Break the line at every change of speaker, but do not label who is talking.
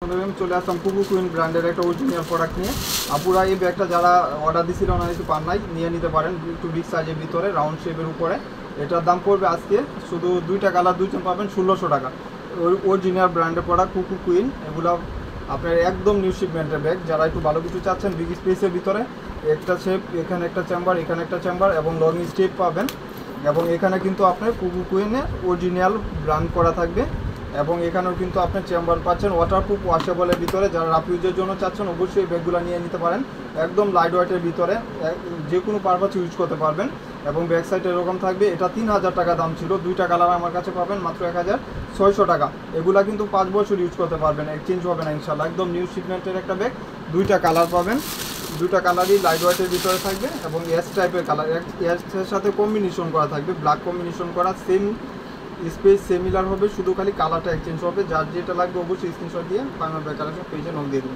চলে আসলাম কুকু কুইন ব্র্যান্ডের একটা অরিজিনাল প্রোডাক্ট নিয়ে। আপুরা এই ব্যাগটা যারা অর্ডার দিছিল ওনারা একটু পান নাই, নিয়ে নিতে পারেন একটু বিগ সাইজের ভিতরে রাউন্ড শেপের উপরে। এটার দাম পড়বে আজকে শুধু 2টা কালার 2জন পাবেন 1600 টাকা। অরিজিনাল ব্র্যান্ডের প্রোডাক্ট কুকু কুইন, এগুলো আপনার একদম নিউ শিপমেন্টের ব্যাগ। যারা একটু ভালো কিছু চাচ্ছেন বিগ স্পেসের ভিতরে, একটা শেপ, এখানে একটা চেম্বার, এখানে একটা চেম্বার এবং লং স্টেপ পাবেন। এবং এখানে কিন্তু আপনার কুকু কুইনে অরিজিনাল ব্র্যান্ড করা থাকবে। এবং এখানেও কিন্তু আপনি চেম্বার পাচ্ছেন ওয়াটারপ্রুফ ওয়াশেবলের ভিতরে। যারা রাফ ইউজের জন্য চাচ্ছেন অবশ্যই এই ব্যাগগুলো নিয়ে নিতে পারেন। একদম লাইট ওয়েটের ভিতরে, যে কোনো পারপাস ইউজ করতে পারবেন। এবং ব্যাক সাইড এরকম থাকবে। এটা 3000 টাকা দাম ছিল, 2টা কালার আমার কাছে পাবেন মাত্র 1600 টাকা। এগুলা কিন্তু 5 বছর ইউজ করতে পারবেন, এক্সচেঞ্জ হবে না ইনশাল্লাহ। একদম নিউ শিপমেন্টের একটা ব্যাগ, 2টা কালার পাবেন। 2টা কালারই লাইট ওয়েটের ভিতরে থাকবে এবং এস টাইপের কালার, এর সাথে কম্বিনেশন করা থাকবে, ব্ল্যাক কম্বিনেশন করা। সেম স্পেস সিমিলার হবে, শুধু খালি কালারটা এক্সচেঞ্জ হবে। যার যেটা লাগবে অবশ্যই স্ক্রিনশট দিয়ে ফাইনাল ব্যাগ কালেকশন পেজে নক দিয়ে দেবেন।